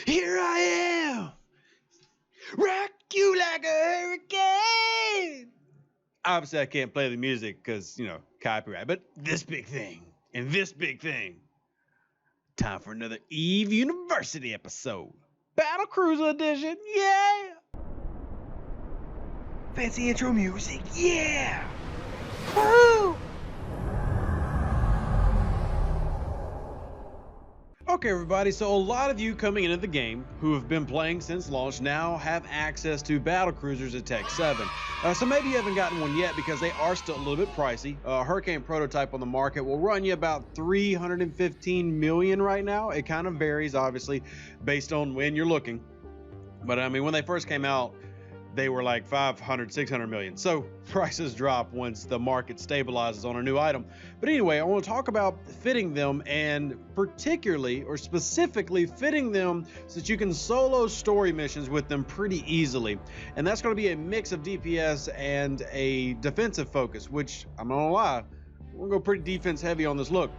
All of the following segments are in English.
Here I am, rock you like a hurricane. Obviously, I can't play the music because, you know, copyright. But this big thing and this big thing. Time for another Eve University episode. Battlecruiser edition, yeah! Fancy intro music, yeah! Woo! Okay, everybody, so a lot of you coming into the game who have been playing since launch now have access to Battlecruisers at Tech 7. So maybe you haven't gotten one yet because they are still a little bit pricey. Harbinger Prototype on the market will run you about $315 million right now. It kind of varies, obviously, based on when you're looking. But I mean, when they first came out, they were like 500, 600 million. So prices drop once the market stabilizes on a new item. But anyway, I want to talk about fitting them, and particularly or specifically fitting them so that you can solo story missions with them pretty easily. And that's going to be a mix of DPS and a defensive focus, which I'm not gonna lie, we're gonna go pretty defense heavy on this look.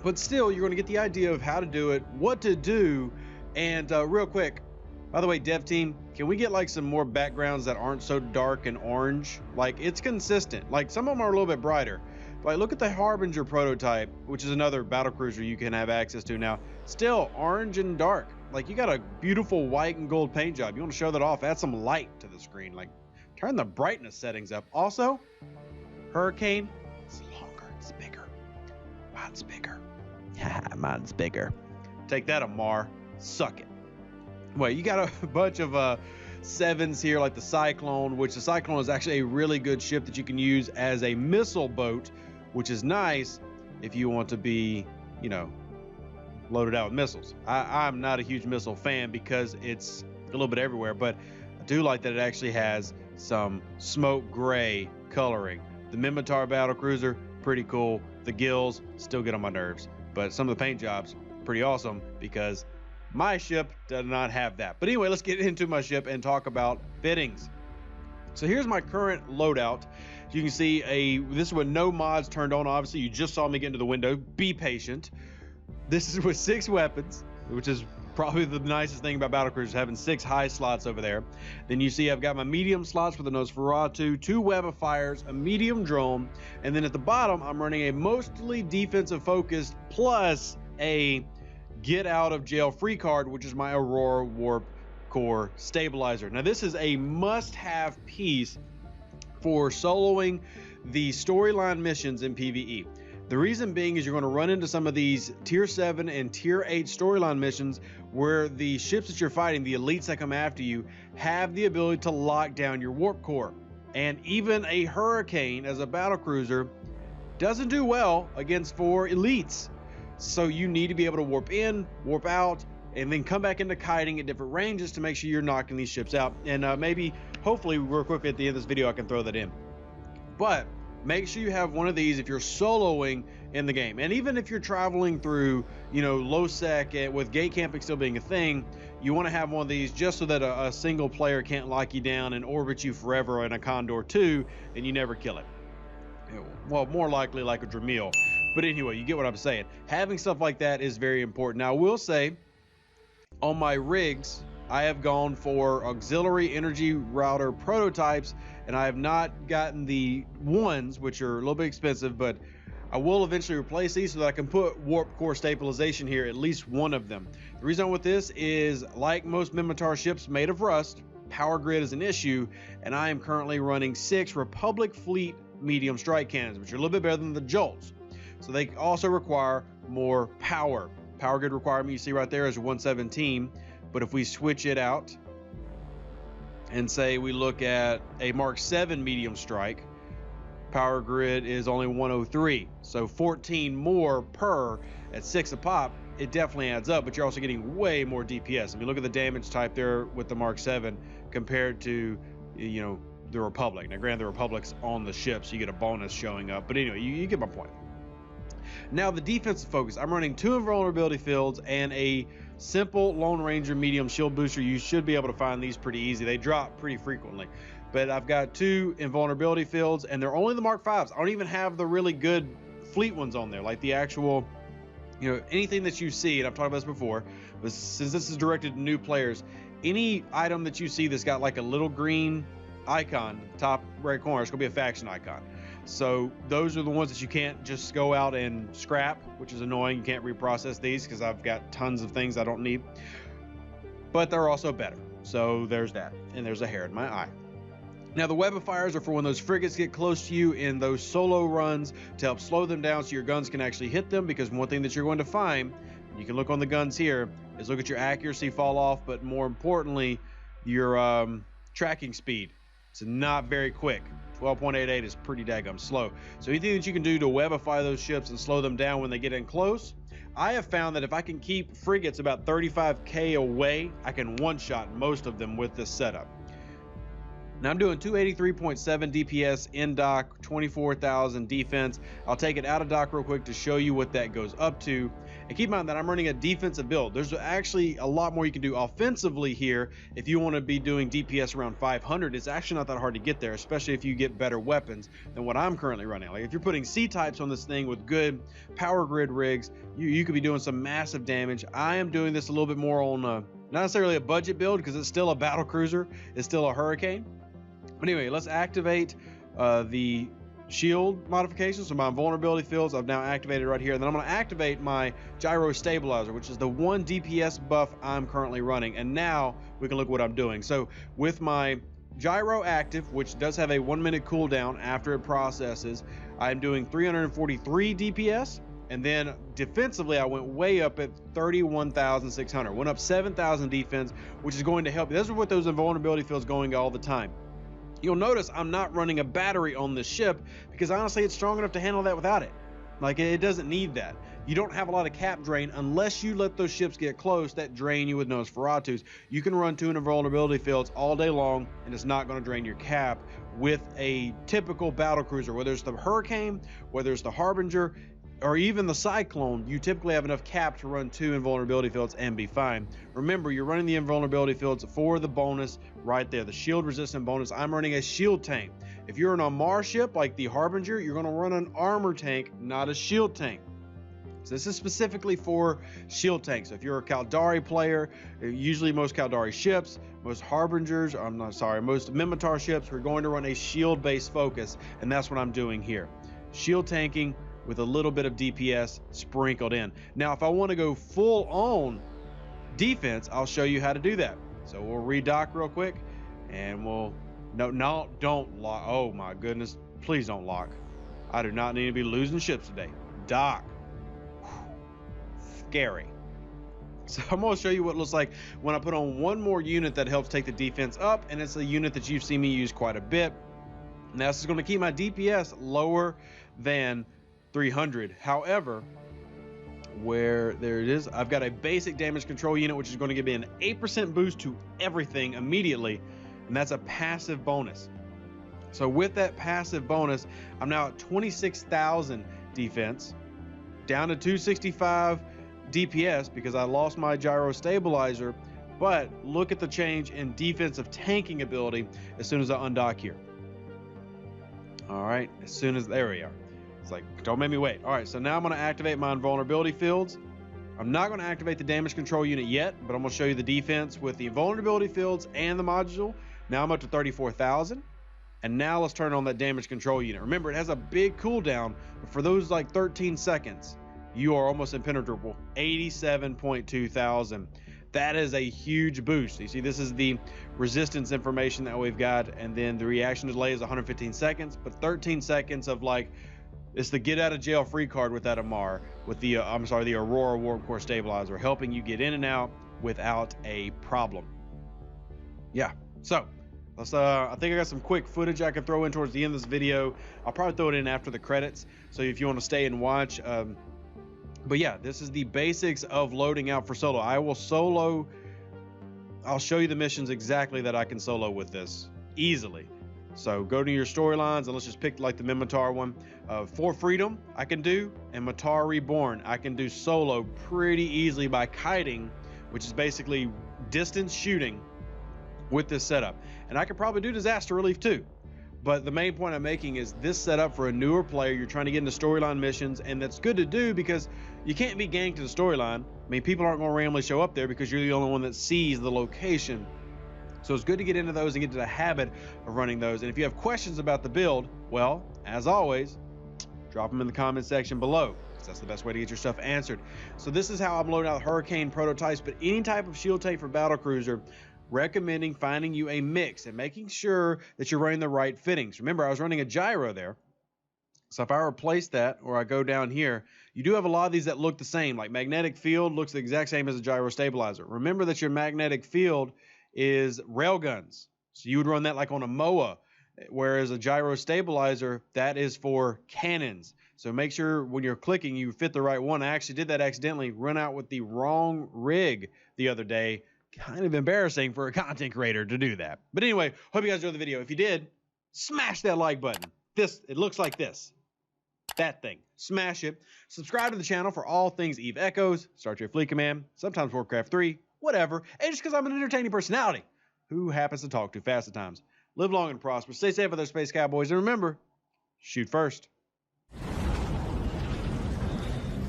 But still, you're going to get the idea of how to do it, what to do, and real quick, by the way, dev team, can we get like some more backgrounds that aren't so dark and orange? Like, it's consistent. Like, some of them are a little bit brighter. Like, look at the Harbinger Prototype, which is another battlecruiser you can have access to now. Still orange and dark. Like, you got a beautiful white and gold paint job. You want to show that off, add some light to the screen. Like, turn the brightness settings up. Also, Hurricane, it's longer, it's bigger. Mine's bigger. Mine's bigger. Take that, Amar. Suck it. Well, you got a bunch of sevens here, like the Cyclone, which the Cyclone is actually a really good ship that you can use as a missile boat, which is nice if you want to be, you know, loaded out with missiles. I'm not a huge missile fan because it's a little bit everywhere, but I do like that it actually has some smoke gray coloring. The Venator Battlecruiser, pretty cool. The gills still get on my nerves, but some of the paint jobs, pretty awesome because my ship does not have that. But anyway, let's get into my ship and talk about fittings. So here's my current loadout. You can see this is with no mods turned on. Obviously, you just saw me get into the window. Be patient. This is with 6 weapons, which is probably the nicest thing about Battlecruisers, having 6 high slots over there. Then you see I've got my medium slots for the Nosferatu, 2 web of fires, a medium drone, and then at the bottom, I'm running a mostly defensive focused plus a get out of jail free card, which is my Aurora Warp Core stabilizer. Now this is a must-have piece for soloing the storyline missions in PvE. The reason being is you're going to run into some of these tier 7 and tier 8 storyline missions where the ships that you're fighting, the elites that come after you, have the ability to lock down your warp core. And even a Hurricane as a battlecruiser doesn't do well against 4 elites. So you need to be able to warp in, warp out, and then come back into kiting at different ranges to make sure you're knocking these ships out. And maybe, hopefully, real quickly at the end of this video, I can throw that in. But make sure you have one of these if you're soloing in the game. And even if you're traveling through, you know, low sec with gate camping still being a thing, you want to have one of these just so that a single player can't lock you down and orbit you forever in a Condor 2 and you never kill it. Well, more likely like a Dramil. But anyway, you get what I'm saying. Having stuff like that is very important. Now, I will say, on my rigs, I have gone for auxiliary energy router prototypes, and I have not gotten the ones, which are a little bit expensive, but I will eventually replace these so that I can put warp core stabilization here, at least one of them. The reason I'm with this is, like most Venator ships made of rust, power grid is an issue, and I am currently running 6 Republic Fleet medium strike cannons, which are a little bit better than the Jolts. So they also require more power. Power grid requirement you see right there is 117, but if we switch it out and say we look at a Mark 7 medium strike, power grid is only 103. So 14 more per at 6 a pop, it definitely adds up, but you're also getting way more DPS. I mean, look at the damage type there with the Mark 7 compared to, you know, the Republic. Now, granted, the Republic's on the ship, so you get a bonus showing up, but anyway, you get my point. Now, the defensive focus, I'm running 2 invulnerability fields and a simple Lone Ranger medium shield booster. You should be able to find these pretty easy. They drop pretty frequently, but I've got 2 invulnerability fields, and they're only the Mark 5s. I don't even have the really good fleet ones on there, like the actual You know, anything that you see, and I've talked about this before, but since this is directed to new players, any item that you see that's got like a little green icon at the top right corner, it's gonna be a faction icon. So those are the ones that you can't just go out and scrap, which is annoying. You can't reprocess these because I've got tons of things I don't need, but they're also better. So there's that, and there's a hair in my eye. Now, the web of fires are for when those frigates get close to you in those solo runs to help slow them down so your guns can actually hit them, because one thing that you're going to find, you can look on the guns here, is look at your accuracy fall off, but more importantly, your tracking speed. It's not very quick. 12.88 is pretty daggum slow. So anything that you can do to webify those ships and slow them down when they get in close, I have found that if I can keep frigates about 35k away, I can one-shot most of them with this setup. Now I'm doing 283.7 DPS in dock, 24,000 defense. I'll take it out of dock real quick to show you what that goes up to. And keep in mind that I'm running a defensive build. There's actually a lot more you can do offensively here. If you want to be doing DPS around 500, it's actually not that hard to get there, especially if you get better weapons than what I'm currently running. Like if you're putting C-types on this thing with good power grid rigs, you could be doing some massive damage. I am doing this a little bit more on not necessarily a budget build, because it's still a battle cruiser, it's still a hurricane. But anyway, let's activate the shield modification. So my invulnerability fields I've now activated right here, and then I'm going to activate my gyro stabilizer, which is the 1 DPS buff I'm currently running. And now we can look what I'm doing. So with my gyro active, which does have a 1-minute cooldown after it processes, I'm doing 343 DPS. And then defensively, I went way up at 31,600, went up 7,000 defense, which is going to help. This is what those invulnerability fields going all the time. You'll notice I'm not running a battery on this ship, because honestly it's strong enough to handle that without it. Like, it doesn't need that. You don't have a lot of cap drain unless you let those ships get close that drain you with Nosferatus. You can run 2 invulnerability fields all day long, and it's not going to drain your cap with a typical battle cruiser. Whether it's the Hurricane, whether it's the Harbinger, or even the Cyclone, you typically have enough cap to run 2 invulnerability fields and be fine. Remember, you're running the invulnerability fields for the bonus right there, the shield resistant bonus. I'm running a shield tank. If you're an Amar ship like the Harbinger, you're going to run an armor tank, not a shield tank. So this is specifically for shield tanks. So if you're a Caldari player, usually most Caldari ships, most Harbingers, most Mimitar ships, we're going to run a shield-based focus, and that's what I'm doing here. Shield tanking with a little bit of DPS sprinkled in. Now, if I want to go full on defense, I'll show you how to do that. So we'll redock real quick, and we'll, no, don't lock. Oh my goodness, please don't lock. I do not need to be losing ships today. Dock. Scary. So I'm going to show you what it looks like when I put on one more unit that helps take the defense up, and it's a unit that you've seen me use quite a bit. Now, this is going to keep my DPS lower than 300. However, where there it is, I've got a basic damage control unit, which is going to give me an 8% boost to everything immediately, and that's a passive bonus. So with that passive bonus, I'm now at 26,000 defense, down to 265 DPS because I lost my gyro stabilizer. But look at the change in defensive tanking ability as soon as I undock here. All right, as soon as, there we are. It's like, don't make me wait. All right, so now I'm going to activate my invulnerability fields. I'm not going to activate the damage control unit yet, but I'm going to show you the defense with the invulnerability fields and the module. Now I'm up to 34,000. And now let's turn on that damage control unit. Remember, it has a big cooldown, but for those like 13 seconds, you are almost impenetrable. 87.2 thousand. That is a huge boost. You see, this is the resistance information that we've got, and then the reaction delay is 115 seconds, but 13 seconds of like, it's the get out of jail free card with that Amar, with the, the Aurora Warp Core Stabilizer, helping you get in and out without a problem. Yeah, so let's, I think I got some quick footage I can throw in towards the end of this video. I'll probably throw it in after the credits, so if you want to stay and watch. But yeah, this is the basics of loading out for solo. I will solo, I'll show you the missions exactly that I can solo with this easily. So go to your storylines and let's just pick like the Mimitar one. For Freedom I can do, and Matar Reborn I can do solo pretty easily by kiting, which is basically distance shooting with this setup. And I could probably do disaster relief too. But the main point I'm making is this setup for a newer player. You're trying to get into storyline missions, and that's good to do because you can't be ganked to the storyline. I mean, people aren't going to randomly show up there because you're the only one that sees the location. So it's good to get into those and get to the habit of running those. And if you have questions about the build, well, as always, drop them in the comment section below. That's the best way to get your stuff answered. So this is how I'm loading out Hurricane prototypes, but any type of shield tank for Battlecruiser, recommending finding you a mix and making sure that you're running the right fittings. Remember, I was running a gyro there. So if I replace that, or I go down here, you do have a lot of these that look the same. Like magnetic field looks the exact same as a gyro stabilizer. Remember that your magnetic field is railguns. So you would run that like on a MOA, whereas a gyro stabilizer, that is for cannons. So make sure when you're clicking, you fit the right one. I actually did that accidentally, run out with the wrong rig the other day. Kind of embarrassing for a content creator to do that. But anyway, hope you guys enjoyed the video. If you did, smash that like button. It looks like this. That thing. Smash it. Subscribe to the channel for all things Eve Echoes, Star Trek Fleet Command, sometimes Warcraft 3, whatever. And just because I'm an entertaining personality who happens to talk too fast at times. Live long and prosper. Stay safe with our space cowboys. And remember, shoot first.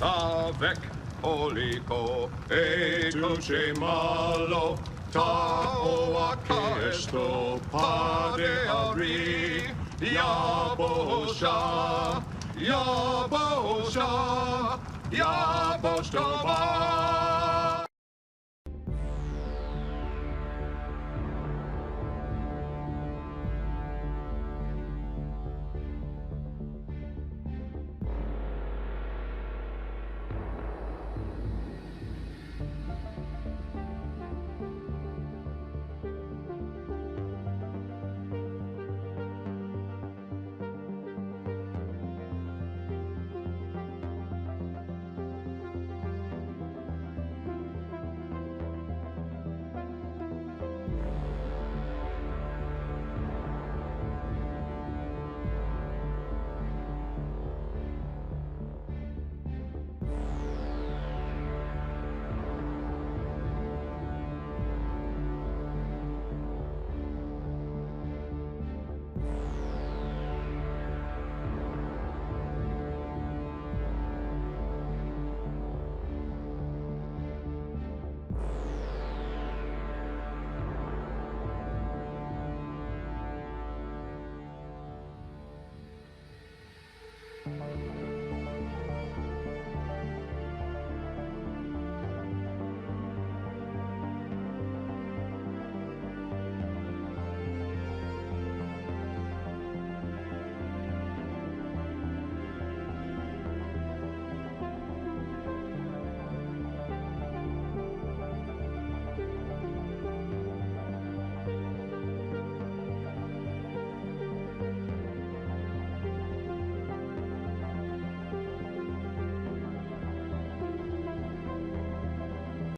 Avec Olico, e duce malo, ta o aquesto pade ari, Yabosha, Yabosha, Yabosha.